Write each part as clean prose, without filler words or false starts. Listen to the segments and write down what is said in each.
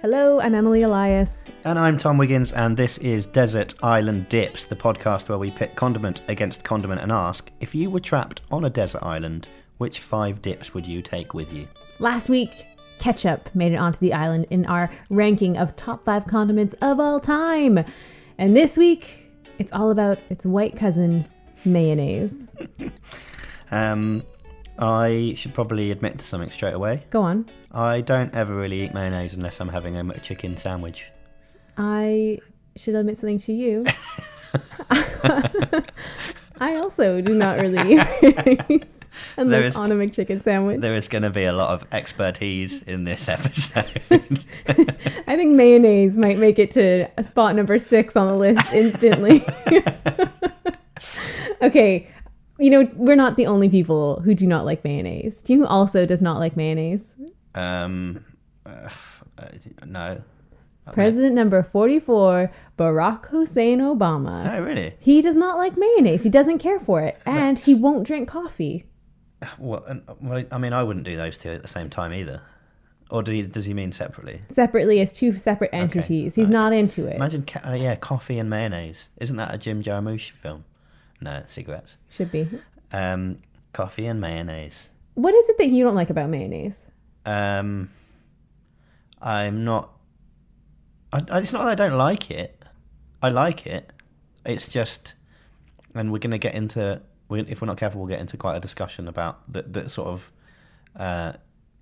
Hello, I'm Emily Elias. And I'm Tom Wiggins, and this is Desert Island Dips, the podcast where we pit condiment against condiment and ask, if you were trapped on a desert island, which 5 dips would you take with you? Last week, ketchup made it onto the island in our ranking of top 5 condiments of all time. And this week, it's all about its white cousin, mayonnaise. I should probably admit to something straight away. Go on. I don't ever really eat mayonnaise unless I'm having a chicken sandwich. I should admit something to you. I also do not really eat mayonnaise unless on a McChicken sandwich. There is going to be a lot of expertise in this episode. I think mayonnaise might make it to spot number 6 on the list instantly. Okay. You know, we're not the only people who do not like mayonnaise. Do you know who also does not like mayonnaise? No. President number 44, Barack Hussein Obama. Oh, really? He does not like mayonnaise. He doesn't care for it. And he won't drink coffee. Well, I mean, I wouldn't do those two at the same time either. Or does he mean separately? Separately as 2 separate entities. Okay. He's not into it. Imagine, coffee and mayonnaise. Isn't that a Jim Jarmusch film? No, cigarettes. Should be. Coffee and mayonnaise. What is it that you don't like about mayonnaise? I'm not... it's not that I don't like it. I like it. It's just... And we're going to get into... If we're not careful, we'll get into quite a discussion about that sort of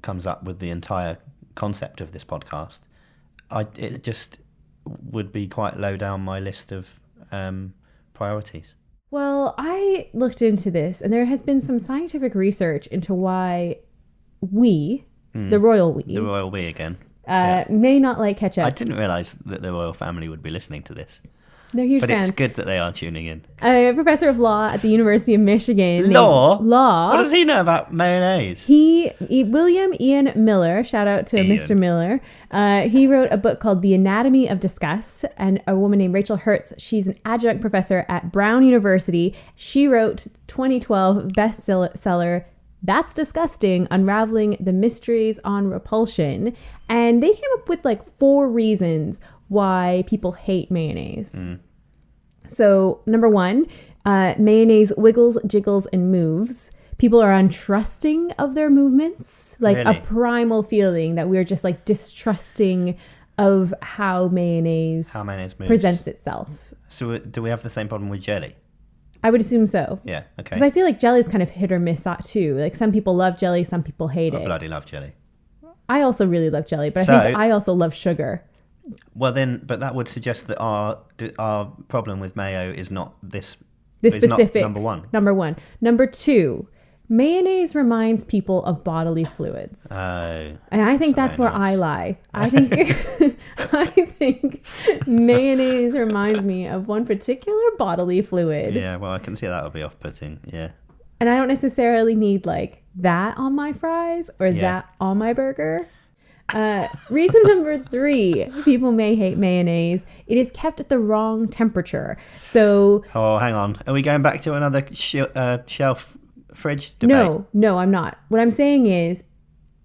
comes up with the entire concept of this podcast. It just would be quite low down my list of priorities. Well, I looked into this, and there has been some scientific research into why we, the royal we again, may not like ketchup. I didn't realise that the royal family would be listening to this. They're huge but fans. It's good that they are tuning in. A professor of law at the University of Michigan. Law? What does he know about mayonnaise? William Ian Miller, shout out to Mr. Miller. He wrote a book called The Anatomy of Disgust, and a woman named Rachel Hertz, she's an adjunct professor at Brown University. She wrote 2012 bestseller, That's Disgusting, Unraveling the Mysteries on Repulsion. And they came up with like 4 reasons why people hate mayonnaise. So, number 1, mayonnaise wiggles, jiggles, and moves. People are untrusting of their movements, like really? A primal feeling that we're just like distrusting of how mayonnaise moves. Presents itself. So do we have the same problem with jelly? I would assume so. Yeah, okay. Because I feel like jelly is kind of hit or miss too. Like some people love jelly, some people hate it. I bloody love jelly. I also really love jelly, but I think I also love sugar. Well then, but that would suggest that our problem with mayo is not this specific. Not number one. Number 2, mayonnaise reminds people of bodily fluids. Oh. And I think that's where I lie. I think mayonnaise reminds me of one particular bodily fluid. Yeah, well, I can see that would be off-putting. Yeah. And I don't necessarily need like that on my fries or that on my burger. Reason number 3, people may hate mayonnaise. It is kept at the wrong temperature. So... Oh, hang on. Are we going back to another shelf fridge debate? No, I'm not. What I'm saying is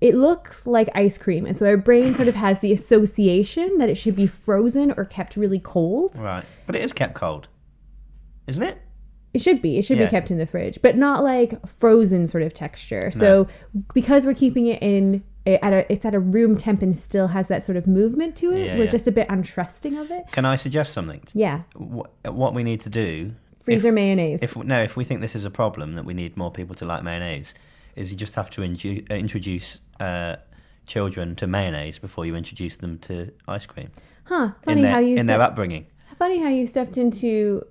it looks like ice cream. And so our brain sort of has the association that it should be frozen or kept really cold. Right. But it is kept cold, isn't it? It should be. It should be kept in the fridge. But not like frozen sort of texture. No. So because we're keeping it it's at a room temp and still has that sort of movement to it. We're just a bit untrusting of it. Can I suggest something? Yeah. What we need to do... Freezer mayonnaise. If we think this is a problem, that we need more people to like mayonnaise, is you just have to introduce children to mayonnaise before you introduce them to ice cream. Huh. Funny how you... In their upbringing. Funny how you stepped into...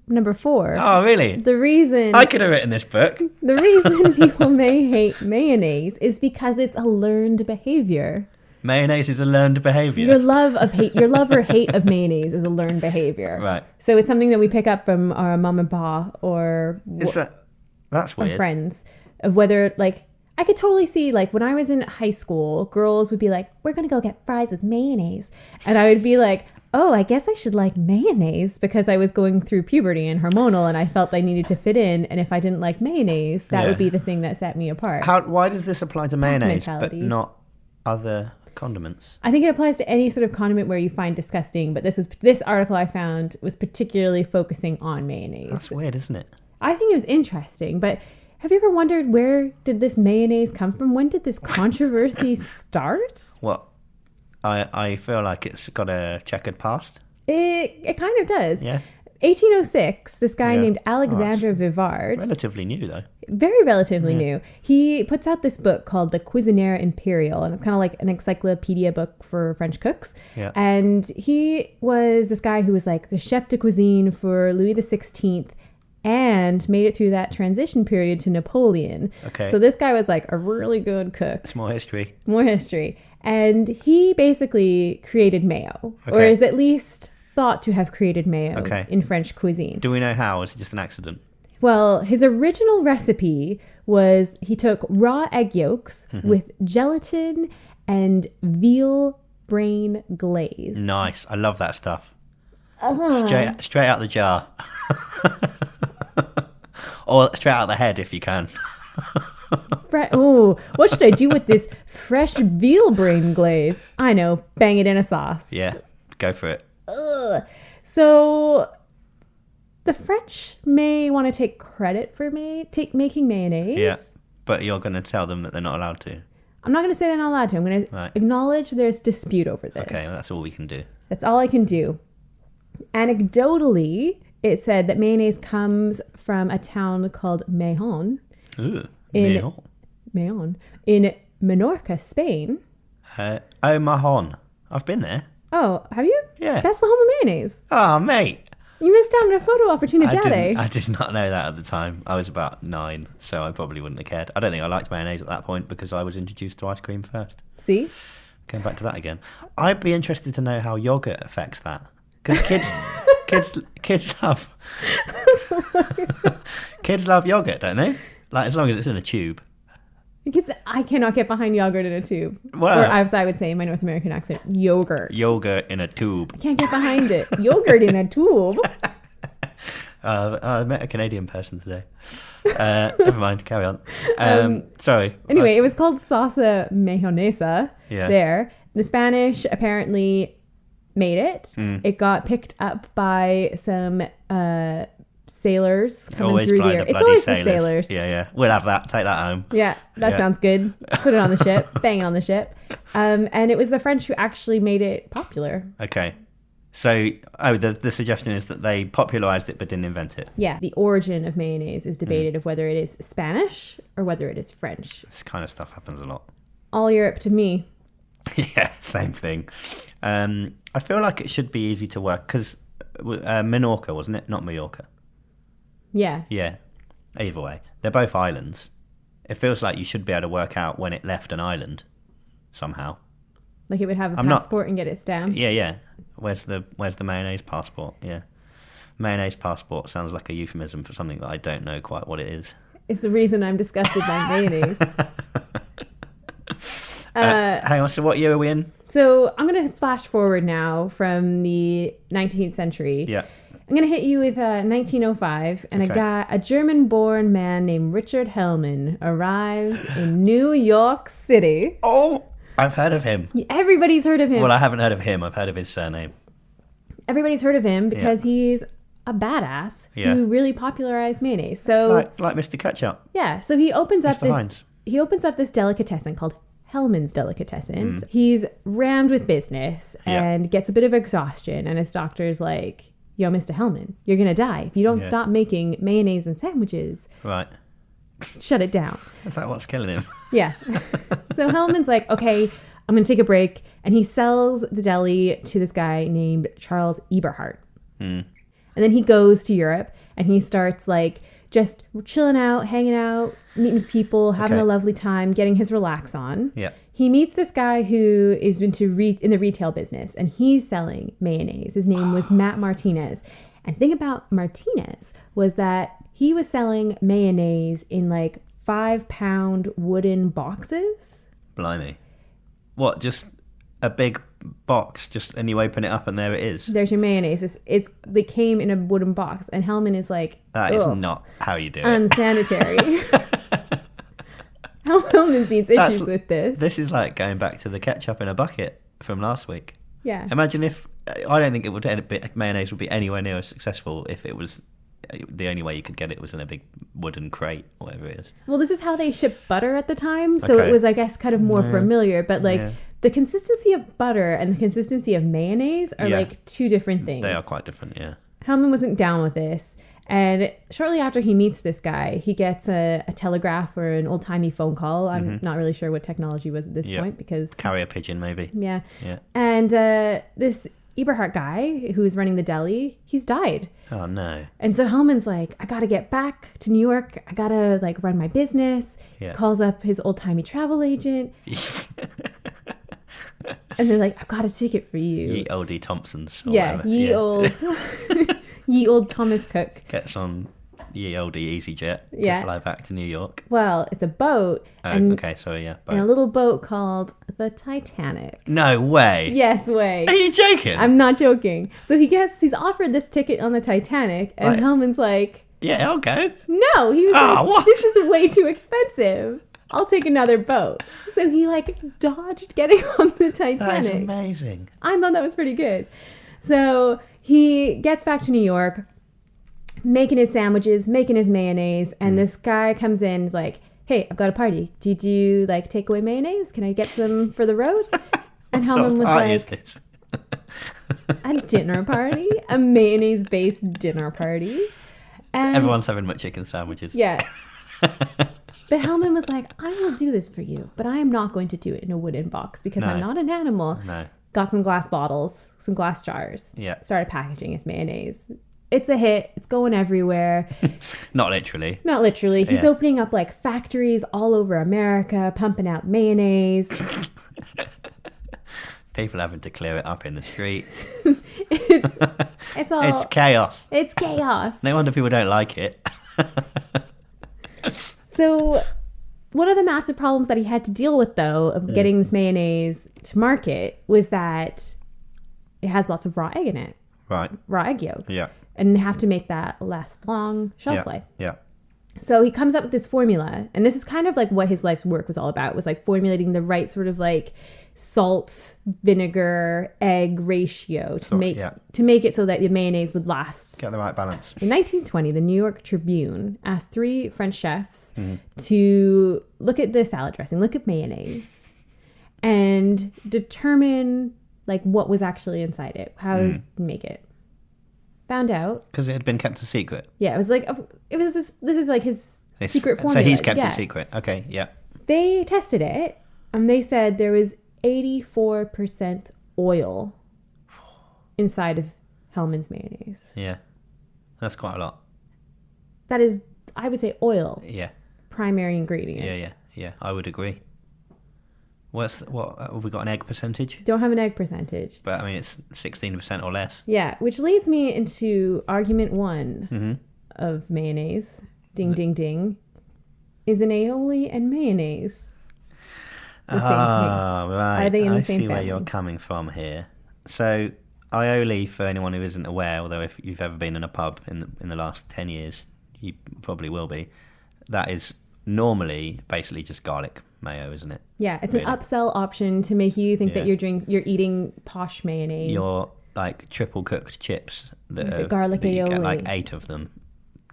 Number 4. Oh, really? The reason... I could have written this book. The reason people may hate mayonnaise is because it's a learned behavior. Mayonnaise is a learned behavior. Your love or hate of mayonnaise is a learned behavior. Right. So it's something that we pick up from our mom and pa or... That's weird. Or friends. Of whether, like... I could totally see, like, when I was in high school, girls would be like, we're going to go get fries with mayonnaise. And I would be like... Oh, I guess I should like mayonnaise because I was going through puberty and hormonal and I felt I needed to fit in. And if I didn't like mayonnaise, that would be the thing that set me apart. Why does this apply to mayonnaise but not other condiments. I think it applies to any sort of condiment where you find disgusting, but this article I found was particularly focusing on mayonnaise. That's weird, isn't it? I think it was interesting, but have you ever wondered where did this mayonnaise come from? When did this controversy start? What? I feel like it's got a checkered past. It kind of does. Yeah. 1806, this guy Yeah. named Oh, Alexandre Vivard, Relatively new, though. very relatively new, he puts out this book called the Cuisinaire Imperial, and it's kind of like an encyclopedia book for French cooks. Yeah. And he was this guy who was like the chef de cuisine for Louis XVI and made it through that transition period to Napoleon. Okay. So this guy was like a really good cook. It's more history. More history. And he basically created mayo, or Okay. is at least thought to have created mayo Okay. in French cuisine. Do we know how? Or is it just an accident? Well, his original recipe was he took raw egg yolks with gelatin and veal brain glaze. Nice. I love that stuff. Straight out the jar. Or straight out the head if you can. Oh, what should I do with this fresh veal brain glaze? I know, bang it in a sauce. Yeah, go for it. Ugh. So the French may want to take credit for making mayonnaise. Yeah, but you're going to tell them that they're not allowed to. I'm not going to say they're not allowed to. I'm going to Right. acknowledge there's dispute over this. Okay, well, that's all we can do. That's all I can do. Anecdotally, it said that mayonnaise comes from a town called Mahon Ooh, In- meal. in Menorca, Spain. Oh, Mahon. I've been there. Oh, have you? Yeah. That's the home of mayonnaise. Oh, mate. You missed out on a photo opportunity, I did not know that at the time. I was about 9, so I probably wouldn't have cared. I don't think I liked mayonnaise at that point because I was introduced to ice cream first. See? Going back to that again. I'd be interested to know how yogurt affects that. Because kids love kids love yogurt, don't they? Like, as long as it's in a tube. I cannot get behind yogurt in a tube. Well- Or as I would say in my North American accent, yogurt. Yogurt in a tube. Can't get behind it. Yogurt in a tube. I met a Canadian person today. Never mind, carry on. Sorry. Anyway, it was called salsa mayonesa Yeah. there. The Spanish apparently made it. Mm. It got picked up by some sailors coming Always through fly there. the It's bloody always sailors. the sailors. Yeah. We'll have that. Take that home. Yeah, that Yeah. sounds good. Put it on the ship. Bang it on the ship. And it was the French who actually made it popular. Okay. So, the suggestion is that they popularized it but didn't invent it. Yeah, the origin of mayonnaise is debated of whether it is Spanish or whether it is French. This kind of stuff happens a lot. All Europe to me. Yeah, same thing. I feel like it should be easy to work because Minorca, wasn't it? Not Mallorca. Yeah. Yeah. Either way, they're both islands. It feels like you should be able to work out when it left an island somehow. Like it would have a I'm not- passport and get it stamped. Yeah. Where's the mayonnaise passport? Yeah. Mayonnaise passport sounds like a euphemism for something that I don't know quite what it is. It's the reason I'm disgusted by mayonnaise. Hang on, so what year are we in? So I'm going to flash forward now from the 19th century. Yeah. I'm going to hit you with 1905, and Okay. a German-born man named Richard Hellman arrives in New York City. Oh, I've heard of him. Everybody's heard of him. Well, I haven't heard of him. I've heard of his surname. Everybody's heard of him because he's a badass Yeah. who really popularized mayonnaise. So Like Mr. Ketchup. yeah, so he opens up Mr. this Heinz. he opens up this delicatessen called Hellman's Delicatessen. He's rammed with business Yeah. and gets a bit of exhaustion, and his doctor's like, "Yo, Mr. Hellman, you're gonna die if you don't Yeah. stop making mayonnaise and sandwiches. Right. Shut it down." Is that what's killing him? Yeah. So Hellman's like, "Okay, I'm gonna take a break," and he sells the deli to this guy named Charles Eberhardt. And then he goes to Europe and he starts like just chilling out, hanging out, meeting people, having Okay. a lovely time, getting his relax on. Yeah. He meets this guy who is in the retail business, and he's selling mayonnaise. His name was Matt Martinez. And the thing about Martinez was that he was selling mayonnaise in like 5-pound wooden boxes. Blimey. What, just a big box, and you open it up and there it is? There's your mayonnaise. They came in a wooden box, and Hellman is like, That is "Ugh, not how you do it. unsanitary." Hellman's needs That's- issues with this. This is like going back to the ketchup in a bucket from last week. Yeah. Imagine if I don't think it would mayonnaise would be anywhere near as successful if it was the only way you could get it was in a big wooden crate, whatever it is. Well, this is how they shipped butter at the time, so Okay. it was, I guess, kind of more familiar. But like Yeah. the consistency of butter and the consistency of mayonnaise are Yeah. like two different things. They are quite different, yeah. Hellman wasn't down with this. And shortly after he meets this guy, he gets a telegraph or an old-timey phone call. I'm not really sure what technology was at this Yeah. point because... Carrier pigeon, maybe. Yeah. Yeah. And this Eberhardt guy who's running the deli, he's died. Oh no. And so Hellman's like, I got to get back to New York. I got to like run my business. Yeah. Calls up his old-timey travel agent. And they're like, I've got a ticket for you. Ye oldie Thompsons. Or Yeah, whatever. ye old Thomas Cook. Gets on ye oldie EasyJet Yeah. to fly back to New York. Well, it's a boat Oh, and, okay, sorry, yeah. and a Boat. little boat called the Titanic. No way. Yes, way. Are you joking? I'm not joking. So he's offered this ticket on the Titanic, and Right. Hellman's like, Yeah, I'll go. no. He was Ah, like, what? this is way too expensive. I'll take another boat. So he like dodged getting on the That is Titanic. amazing. I thought that was pretty good. So he gets back to New York, making his sandwiches, making his mayonnaise, and this guy comes in, is like, hey, I've got a party. Do you do like takeaway mayonnaise? Can I get some for the road? And What sort Hellman of was party is like, this? a dinner party, a mayonnaise-based dinner party. And Everyone's having McChicken sandwiches. yeah. But Hellman was like, I will do this for you, but I am not going to do it in a wooden box because I'm No. not an animal. No. Got some glass bottles, some glass jars. Yeah. Started packaging his mayonnaise. It's a hit. It's going everywhere. Not literally. Not literally. He's Yeah. opening up like factories all over America, pumping out mayonnaise. People having to clear it up in the streets. It's all It's chaos. it's chaos. No wonder people don't like it. So one of the massive problems that he had to deal with, though, of getting this mayonnaise to market was that it has lots of raw egg in it, Right. raw egg yolk. Yeah. And they have to make that last long shelf Yeah. life. Yeah. So he comes up with this formula, and this is kind of like what his life's work was all about, was like formulating the right sort of like salt, vinegar, egg ratio to make it so that the mayonnaise would last. Get the right balance. In 1920, the New York Tribune asked 3 French chefs to look at the salad dressing, look at mayonnaise, and determine like what was actually inside it, how to make it. Found out. Because it had been kept a secret. Yeah, it was like this is like his secret formula. So he's kept Yeah. it secret. Okay, yeah. They tested it, and they said there was 84% oil inside of Hellman's mayonnaise. Yeah. That's quite a lot. That is, I would say, oil, Yeah. primary ingredient. Yeah. I would agree. What have we got an egg percentage? Don't have an egg percentage. But I mean, it's 16% or less. Yeah, which leads me into argument 1 Mm-hmm. of mayonnaise. Ding, ding, ding. Is an aioli and mayonnaise the same thing? Right. Are they in the I same see where you're family? coming from here. So, aioli, for anyone who isn't aware, although if you've ever been in a pub in the last 10 years, you probably will be, that is normally basically just garlic mayo, isn't it? Yeah, it's Really? an upsell option to make you think that Yeah. you're eating posh mayonnaise. Your like triple cooked chips that With the are, garlic that you get like aioli. 8 of them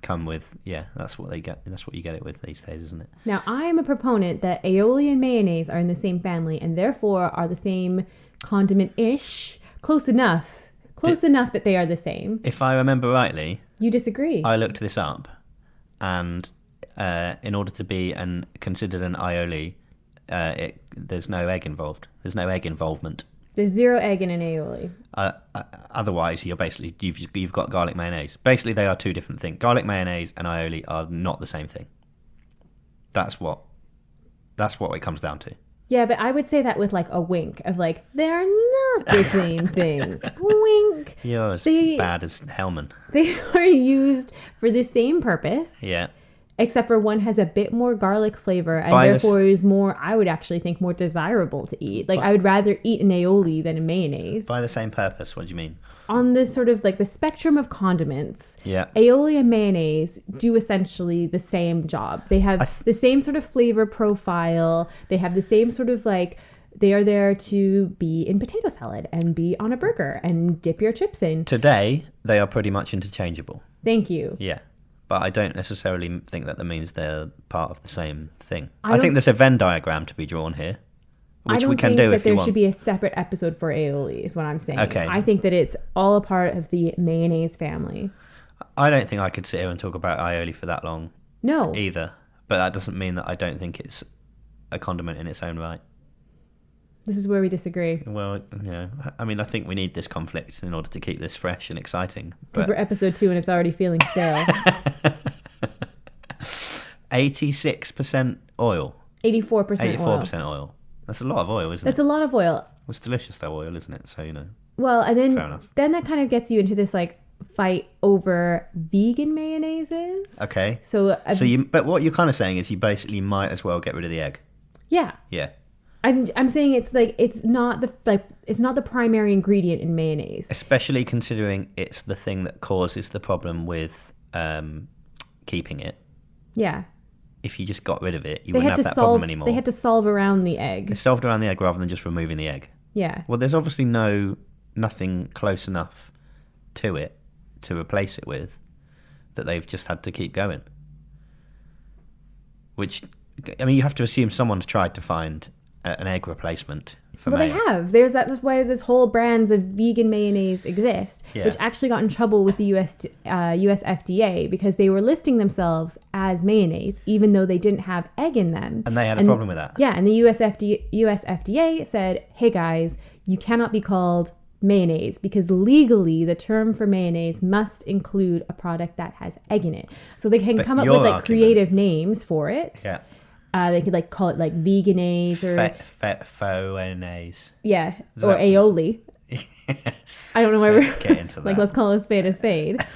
come with. Yeah, that's what they get. That's what you get it with these days, isn't it? Now, I am a proponent that aioli and mayonnaise are in the same family and therefore are the same condiment-ish. Close enough that they are the same. If I remember rightly, You disagree? I looked this up, and in order to be considered an aioli, there's no egg involved. There's no egg involvement. There's 0 egg in an aioli. Otherwise, you've got garlic mayonnaise. Basically, they are two different things. Garlic mayonnaise and aioli are not the same thing. That's what it comes down to. Yeah, but I would say that with like a wink of like, they're not the same thing. Wink. You're as They- bad as Hellman. They are used for the same purpose. Yeah. Except for one has a bit more garlic flavor and therefore is more, I would actually think, more desirable to eat. Like, I would rather eat an aioli than a mayonnaise. By the same purpose, what do you mean? On this sort of like the spectrum of condiments, Yeah. aioli and mayonnaise do essentially the same job. They have the same sort of flavor profile. They have the same sort of like, they are there to be in potato salad and be on a burger and dip your chips in. Today, they are pretty much interchangeable. Thank you. Yeah. But I don't necessarily think that means they're part of the same thing. I think there's a Venn diagram to be drawn here, which we can do if you want. I don't think that there should be a separate episode for aioli, is what I'm saying. Okay. I think that it's all a part of the mayonnaise family. I don't think I could sit here and talk about aioli for that long. No. Either. But that doesn't mean that I don't think it's a condiment in its own right. This is where we disagree. Well, I mean, I think we need this conflict in order to keep this fresh and exciting. Because we're episode 2 and it's already feeling stale. 86% oil. 84% oil. That's a lot of oil, isn't it? That's a lot of oil. It's delicious, though, oil, isn't it? So, Well, and fair enough. Then that kind of gets you into this, like, fight over vegan mayonnaises. Okay. But what you're kind of saying is you basically might as well get rid of the egg. Yeah. Yeah. I'm saying it's not the primary ingredient in mayonnaise. Especially considering it's the thing that causes the problem with keeping it. Yeah. If you just got rid of it, you wouldn't have that problem anymore. They had to solve around the egg. They solved around the egg rather than just removing the egg. Yeah. Well, there's obviously nothing close enough to it to replace it with that they've just had to keep going. Which, I mean, you have to assume someone's tried to find an egg replacement for mayo. They have. That's why this whole brands of vegan mayonnaise exist, which actually got in trouble with the US FDA because they were listing themselves as mayonnaise even though they didn't have egg in them. And they had a problem with that. Yeah, and the US FDA said, "Hey guys, you cannot be called mayonnaise because legally the term for mayonnaise must include a product that has egg in it." So they can come up with like creative names for it. Yeah. They could like call it like veganase or faux-naise. Yeah, or aioli. I don't know why we're get into that. Like, let's call a spade a spade.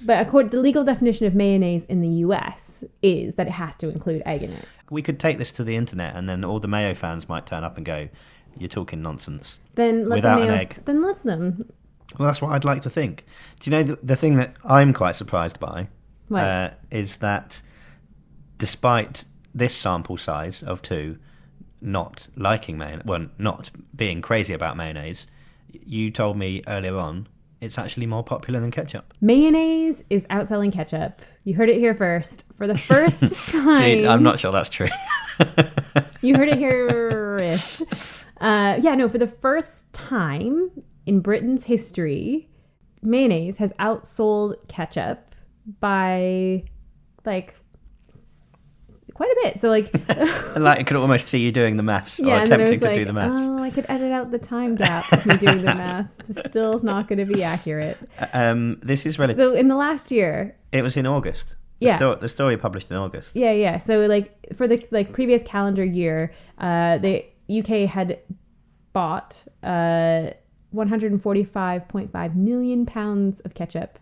But the legal definition of mayonnaise in the US is that it has to include egg in it. We could take this to the internet, and then all the mayo fans might turn up and go, "You're talking nonsense." Then let without the mayo, an egg. Then let them. Well, that's what I'd like to think. Do you know the thing that I'm quite surprised by is that despite this sample size of 2 not liking mayonnaise, well, not being crazy about mayonnaise, you told me earlier on it's actually more popular than ketchup. Mayonnaise is outselling ketchup. You heard it here first. For the first time. Dude, I'm not sure that's true. You heard it here-ish. For the first time in Britain's history, mayonnaise has outsold ketchup by, like, quite a bit. So, like... Like, I could almost see you doing the maths or attempting to do the maths. Oh, I could edit out the time gap of me doing the maths. But still, it's not going to be accurate. This is relative. So, in the last year... It was in August. The story published in August. Yeah. So, like, for the previous calendar year, the UK had bought 145.5 million pounds of ketchup.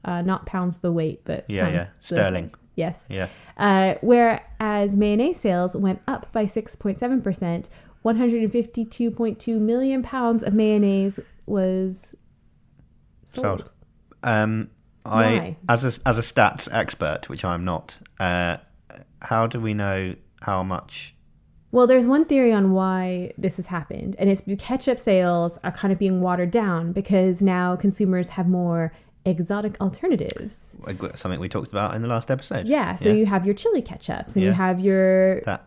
Not pounds the weight, but pounds sterling. Yes. Yeah. Whereas mayonnaise sales went up by 6.7%, 152.2 million pounds of mayonnaise was sold. Why? As a stats expert, which I'm not, how do we know how much? Well, there's one theory on why this has happened, and it's ketchup sales are kind of being watered down because now consumers have more exotic alternatives. Something we talked about in the last episode. Yeah, so you have your chili ketchups and you have your... the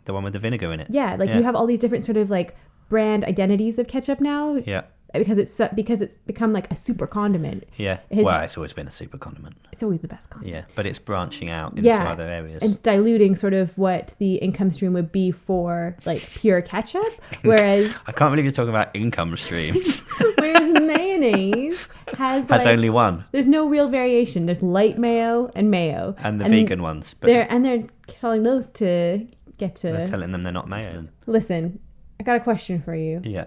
one with the vinegar in it. Yeah, you have all these different sort of like brand identities of ketchup now. Yeah. Because it's become like a super condiment. Yeah. It's always been a super condiment. It's always the best condiment. Yeah, but it's branching out into other areas. And it's diluting sort of what the income stream would be for like pure ketchup. Whereas I can't believe you're talking about income streams. Whereas mayonnaise has only one. There's no real variation. There's light mayo and mayo. And the vegan ones. But they're telling those to get to... They're telling them they're not mayo. Listen, I got a question for you. Yeah.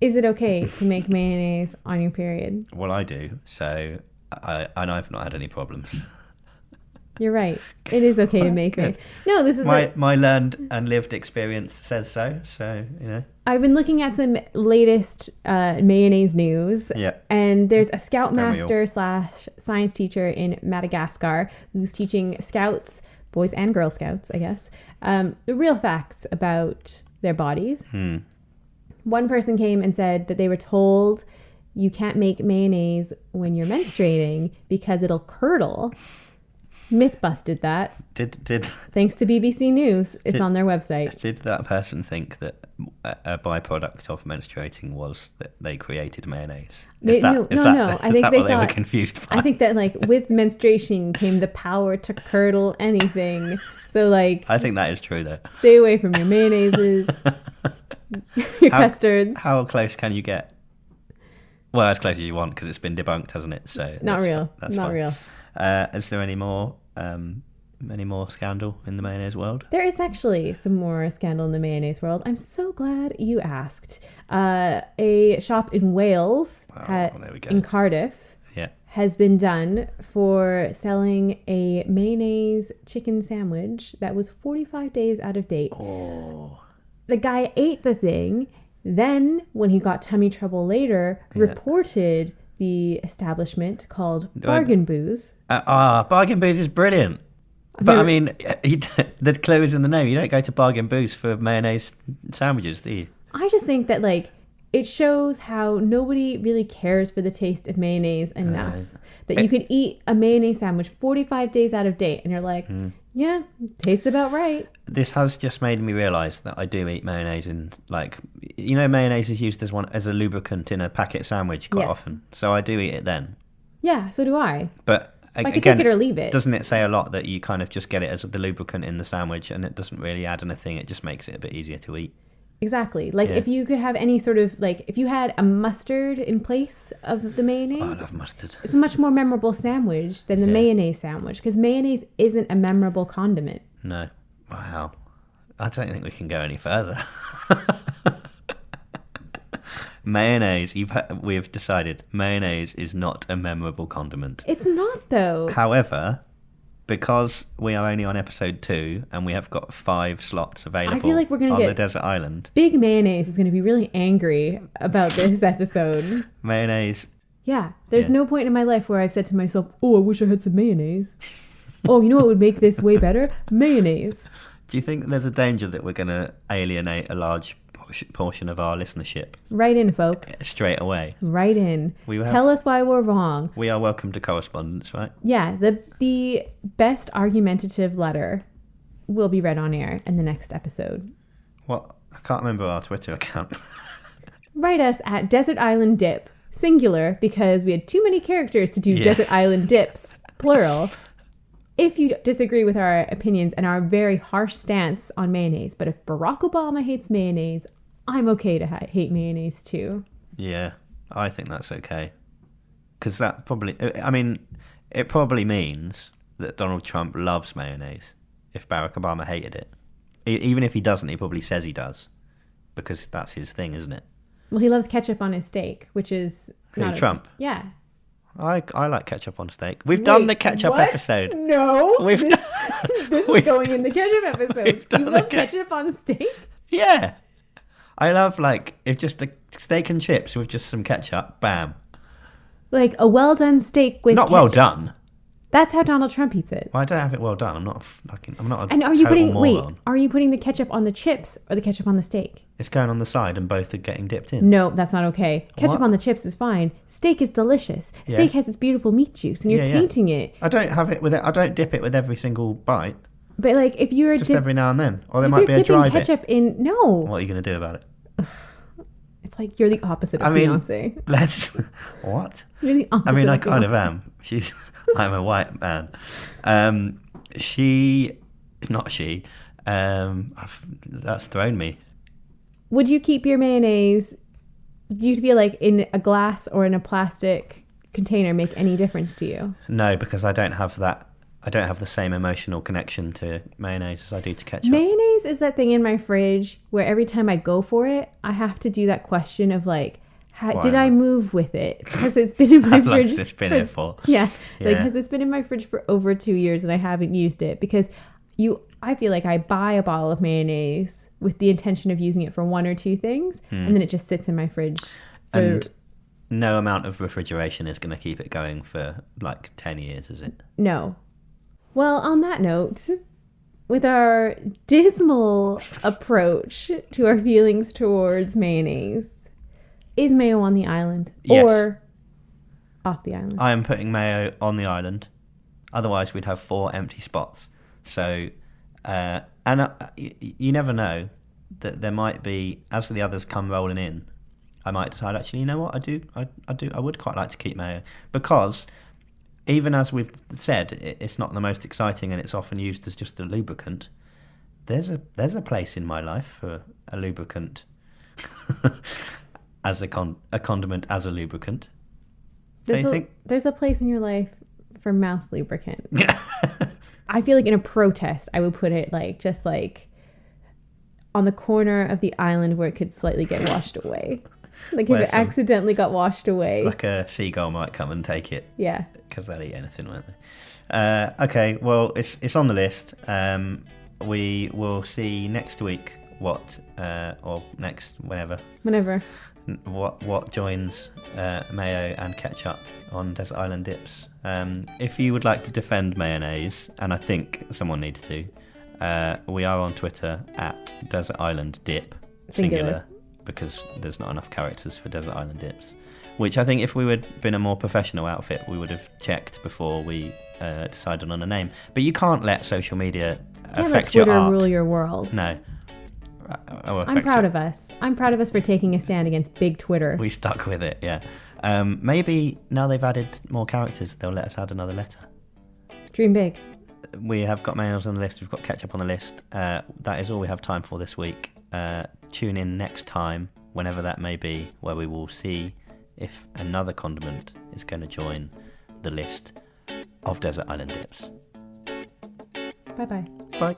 Is it okay to make mayonnaise on your period? Well, I do. So, and I've not had any problems. You're right. It is okay to make me. No, this is my learned and lived experience says so. So, you know. I've been looking at some latest mayonnaise news. Yeah. And there's a scoutmaster / science teacher in Madagascar who's teaching scouts, boys and girl scouts, I guess, the real facts about their bodies. One person came and said that they were told you can't make mayonnaise when you're menstruating because it'll curdle. Myth busted that. Did Thanks to BBC News. It's on their website. Did that person think that a byproduct of menstruating was that they created mayonnaise? No. I think they were confused by. I think that like with menstruation came the power to curdle anything. So like, I think that is true though. Stay away from your mayonnaises, your custards. How close can you get? Well, as close as you want because it's been debunked, hasn't it? So not real. That's not fine. real. Is there any more scandal in the mayonnaise world? There is actually some more scandal in the mayonnaise world. I'm so glad you asked. A shop in Wales, in Cardiff, has been done for selling a mayonnaise chicken sandwich that was 45 days out of date. Oh. The guy ate the thing. Then, when he got tummy trouble later, reported the establishment called Bargain Booze. Bargain Booze is brilliant. But I mean, the clue is in the name. You don't go to Bargain Booze for mayonnaise sandwiches, do you? I just think that, like, it shows how nobody really cares for the taste of mayonnaise enough. That you could eat a mayonnaise sandwich 45 days out of date and you're like, yeah, tastes about right. This has just made me realise that I do eat mayonnaise in, like, you know, mayonnaise is used as a lubricant in a packet sandwich quite often. So I do eat it then. Yeah, so do I. But I could take it or leave it. Doesn't it say a lot that you kind of just get it as the lubricant in the sandwich and it doesn't really add anything? It just makes it a bit easier to eat. Exactly. Like if you could have any sort of, like, if you had a mustard in place of the mayonnaise. Oh, I love mustard. It's a much more memorable sandwich than the mayonnaise sandwich because mayonnaise isn't a memorable condiment. No. Wow. I don't think we can go any further. Mayonnaise, we've decided mayonnaise is not a memorable condiment. It's not, though. However, because we are only on episode 2 and we have got 5 slots available I feel like we're gonna on get the desert island. Big Mayonnaise is going to be really angry about this episode. Mayonnaise. Yeah. There's no point in my life where I've said to myself, oh, I wish I had some mayonnaise. Oh, you know what would make this way better? Mayonnaise. Do you think there's a danger that we're going to alienate a large portion of our listenership? Write in, folks. Straight away. Write in. Tell us why we're wrong. We are welcome to correspondence, right? Yeah. The best argumentative letter will be read on air in the next episode. Well, I can't remember our Twitter account. Write us at Desert Island Dip, singular, because we had too many characters to do Desert Island Dips, plural. If you disagree with our opinions and our very harsh stance on mayonnaise, but if Barack Obama hates mayonnaise, I'm okay to hate mayonnaise too. Yeah, I think that's okay. Because that probably, I mean, it probably means that Donald Trump loves mayonnaise if Barack Obama hated it. Even if he doesn't, he probably says he does. Because that's his thing, isn't it? Well, he loves ketchup on his steak, which is... Trump? Yeah. I like ketchup on steak. We've done the ketchup episode. No. This is going in the ketchup episode. You love ketchup on steak? Yeah. I love, like, if just a steak and chips with just some ketchup, bam. Like a well-done steak with ketchup. Well done. That's how Donald Trump eats it. Well, I don't have it well done. I'm not a And are you putting moron. Are you putting the ketchup on the chips or the ketchup on the steak? It's going on the side and both are getting dipped in. No, that's not okay. Ketchup on the chips is fine. Steak is delicious. Steak has its beautiful meat juice and you're tainting it. I don't have it with it. I don't dip it with every single bite. But like if you're just every now and then, or there might be a dry bit. Ketchup in What are you going to do about it? It's like you're the opposite of Beyonce. What? You're the opposite. I mean, I of kind Beyonce. of am. I'm a white man. That's thrown me. Would you keep your mayonnaise? Do you feel like in a glass or in a plastic container make any difference to you? No, because I don't have that. I don't have the same emotional connection to mayonnaise as I do to ketchup. Mayonnaise is that thing in my fridge where every time I go for it, I have to do that question of like, Did I move with it? Because it's been in my How fridge. long's this been here for? Yeah, like Yeah. has this been in my fridge for over 2 years and I haven't used it because I feel like I buy a bottle of mayonnaise with the intention of using it for 1 or 2 things, and then it just sits in my fridge. And no amount of refrigeration is going to keep it going for like 10 years, is it? No. Well, on that note, with our dismal approach to our feelings towards mayonnaise, is mayo on the island Yes. or off the island? I am putting mayo on the island. Otherwise, we'd have 4 empty spots. So, you never know that there might be, as the others come rolling in, I might decide, actually, you know what, I would quite like to keep mayo. Because, even as we've said, it's not the most exciting and it's often used as just a lubricant. There's a place in my life for a lubricant as a condiment as a lubricant. There's a place in your life for mouth lubricant. I feel like in a protest, I would put it just on the corner of the island where it could slightly get washed away. Like if it accidentally got washed away. Like a seagull might come and take it. Yeah. Because they'll eat anything, won't they? Okay, well, it's on the list. We will see next week or next, whenever. What joins mayo and ketchup on Desert Island Dips. If you would like to defend mayonnaise, and I think someone needs to, we are on Twitter at Desert Island Dip, singular, because there's not enough characters for Desert Island Dips. Which I think if we had been a more professional outfit, we would have checked before we decided on a name. But you can't let social media affect your art. Twitter rule your world. No. I'm proud of us. I'm proud of us for taking a stand against big Twitter. We stuck with it, yeah. Maybe now they've added more characters, they'll let us add another letter. Dream big. We have got mayonnaise on the list, we've got ketchup on the list. That is all we have time for this week. Tune in next time, whenever that may be, where we will see if another condiment is going to join the list of Desert Island Dips. Bye-bye. Bye.